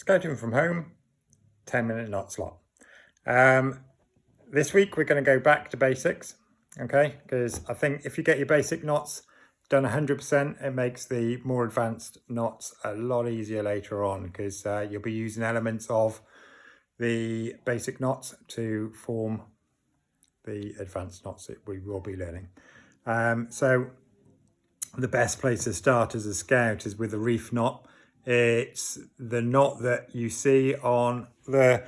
Scouting from home, 10-minute knot slot. This week we're going to go back to basics, okay? Because I think if you get your basic knots done 100%, it makes the more advanced knots a lot easier later on, because you'll be using elements of the basic knots to form the advanced knots that we will be learning. So the best place to start as a scout is with a reef knot. It's the knot that you see on the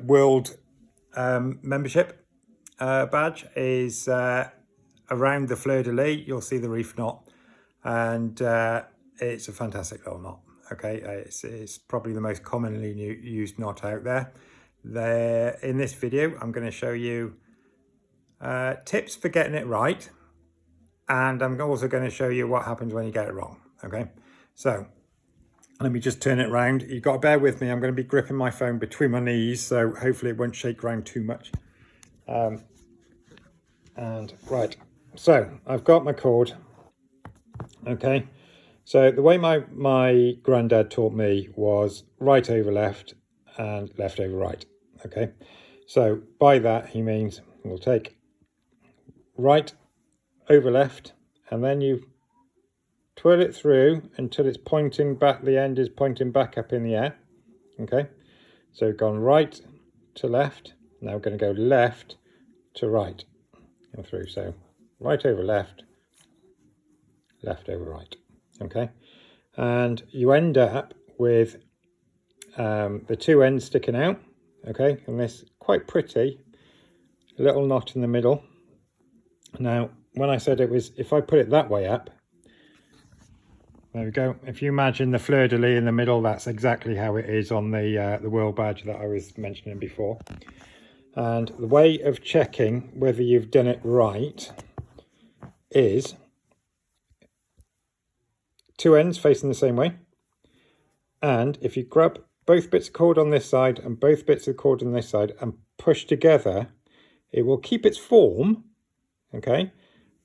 world membership badge is around the fleur-de-lis. You'll see the reef knot, and it's a fantastic little knot. Okay, it's probably the most commonly used knot out there. In this video, I'm going to show you tips for getting it right, and I'm also going to show you what happens when you get it wrong. Okay, so let me just turn it around. You've got to bear with me. I'm going to be gripping my phone between my knees, so hopefully it won't shake around too much. And right, so I've got my cord. Okay, so the way my granddad taught me was right over left and left over right. Okay, so by that he means we'll take right over left, and then you twirl it through until it's pointing back, the end is pointing back up in the air. Okay, so we've gone right to left, now we're going to go left to right and through. So right over left, left over right. Okay, and you end up with the two ends sticking out. Okay, and this quite pretty little knot in the middle. Now when I said it was, if I put it that way up, there we go. If you imagine the fleur-de-lis in the middle, that's exactly how it is on the world badge that I was mentioning before. And the way of checking whether you've done it right is two ends facing the same way. And if you grab both bits of cord on this side and both bits of cord on this side and push together, it will keep its form, okay,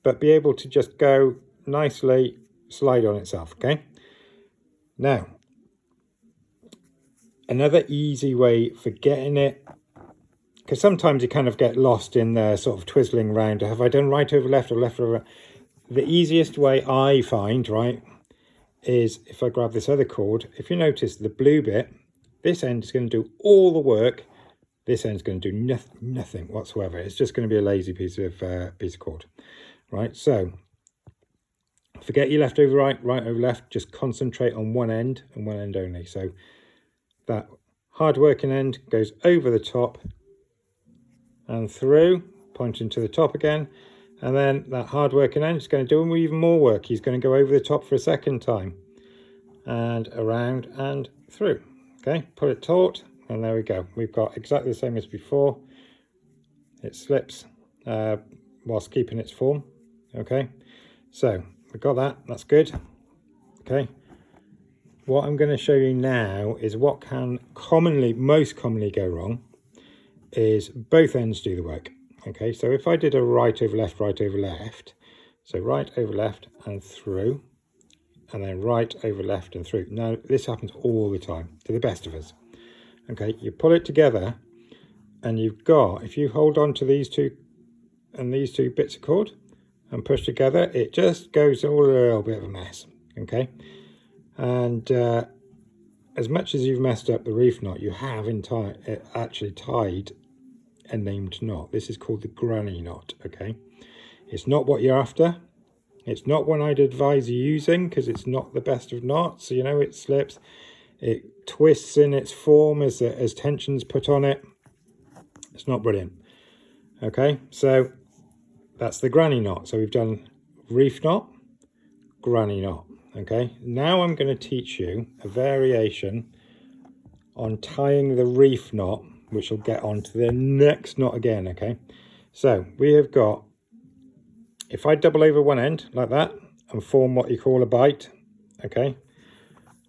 but be able to just go nicely, slide on itself. Okay, now another easy way for getting it, because sometimes you kind of get lost in the sort of twizzling around, have I done right over left or left over right? The easiest way I find, right, is if I grab this other cord. If you notice the blue bit, this end is going to do all the work, this end is going to do nothing whatsoever. It's just going to be a lazy piece of cord, right? So forget your left over right, right over left, just concentrate on one end and one end only. So that hard working end goes over the top and through, pointing to the top again, and then that hard working end is going to do even more work. He's going to go over the top for a second time and around and through. Okay, pull it taut, and there we go. We've got exactly the same as before. It slips whilst keeping its form. Okay, so we've got that, that's good. Okay, what I'm going to show you now is what can most commonly go wrong is both ends do the work. Okay, so if I did a right over left, so right over left and through, and then right over left and through. Now this happens all the time to the best of us. Okay, you pull it together and you've got, if you hold on to these two and these two bits of cord and push together, it just goes all a little bit of a mess. Okay, and as much as you've messed up the reef knot, you have actually tied a named knot. This is called the granny knot. Okay, it's not what you're after. It's not one I'd advise you using, because it's not the best of knots. You know, it slips, it twists in its form as tension's put on it. It's not brilliant. Okay, so that's the granny knot. So we've done reef knot, granny knot. Okay, now I'm going to teach you a variation on tying the reef knot, which will get on to the next knot again. Okay, so we have got, if I double over one end like that and form what you call a bite, okay,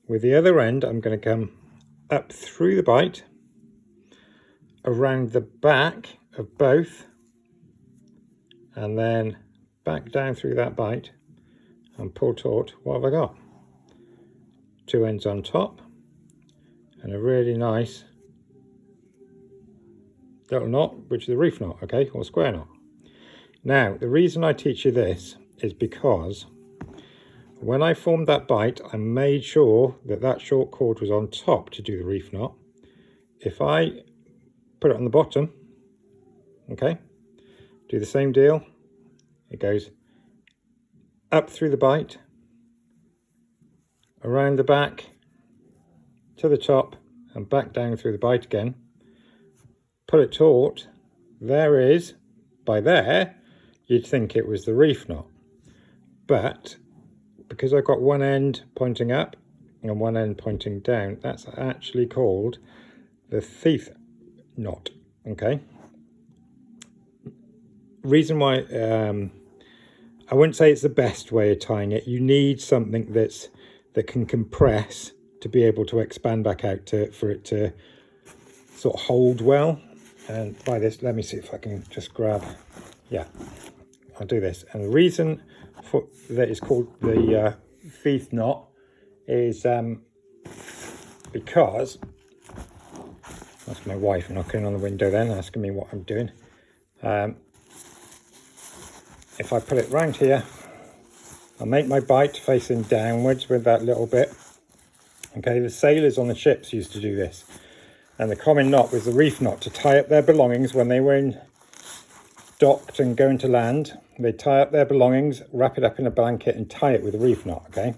with the other end I'm going to come up through the bite, around the back of both, and then back down through that bite and pull taut. What have I got? Two ends on top and a really nice little knot, which is a reef knot, okay, or square knot. Now, the reason I teach you this is because when I formed that bight, I made sure that that short cord was on top to do the reef knot. If I put it on the bottom, okay, do the same deal. It goes up through the bight, around the back, to the top, and back down through the bight again. Pull it taut. There is, by there, you'd think it was the reef knot. But because I've got one end pointing up and one end pointing down, that's actually called the thief knot, okay? Reason why, I wouldn't say it's the best way of tying it. You need something that can compress to be able to expand back out for it to sort of hold well. And by this, let me see if I can just grab, yeah, I'll do this. And the reason for that it's called the thief knot is because, that's my wife knocking on the window then, asking me what I'm doing. If I put it round here, I'll make my bight facing downwards with that little bit. Okay, the sailors on the ships used to do this. And the common knot was the reef knot to tie up their belongings when they were docked and going to land. They'd tie up their belongings, wrap it up in a blanket and tie it with a reef knot, okay?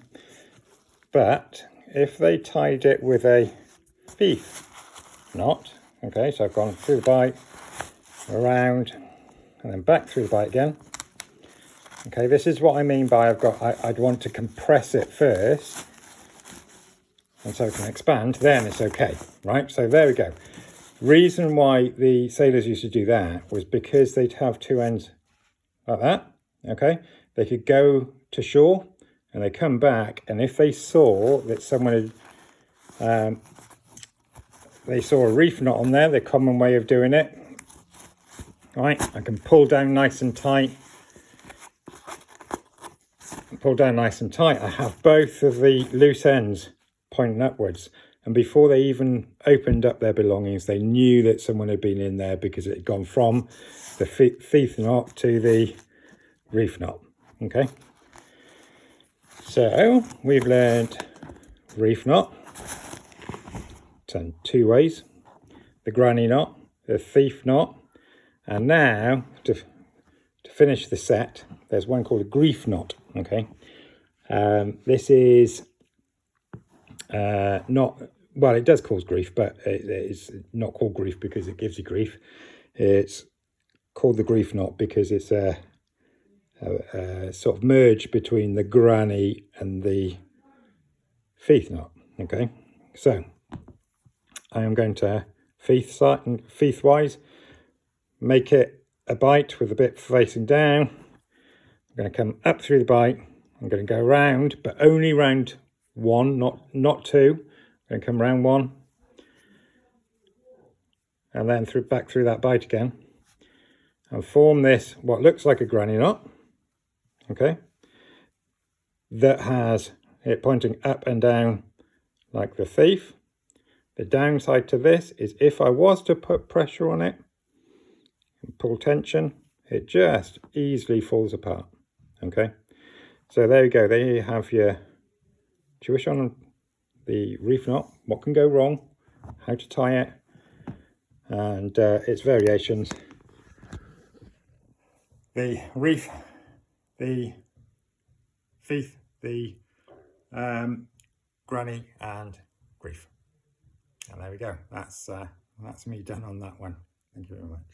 But if they tied it with a thief knot, okay, so I've gone through the bight, around, and then back through the bight again. Okay, this is what I mean by I'd want to compress it first, and so it can expand, then it's okay, right? So there we go. Reason why the sailors used to do that was because they'd have two ends like that, okay? They could go to shore and they come back, and if they saw that someone had, they saw a reef knot on there, the common way of doing it, right? I can pull down nice and tight. Pull down nice and tight. I have both of the loose ends pointing upwards, and before they even opened up their belongings, they knew that someone had been in there because it had gone from the thief knot to the reef knot. Okay, so we've learned reef knot, done two ways, the granny knot, the thief knot, and now to finish the set, there's one called a grief knot. Okay, this is not, well, it does cause grief, but it's not called grief because it gives you grief. It's called the grief knot because it's a sort of merge between the granny and the thief knot. Okay, so I am going to thief wise make it a bight with a bit facing down. I'm going to come up through the bight. I'm going to go round, but only round one, not two. I'm going to come round one, and then back through that bight again, and form this what looks like a granny knot. Okay, that has it pointing up and down like the thief. The downside to this is if I was to put pressure on it and pull tension, it just easily falls apart. Okay, so there you go. There you have your tuition on the reef knot, what can go wrong, how to tie it, and its variations. The reef, the thief, the granny, and grief. And there we go. That's me done on that one. Thank you very much.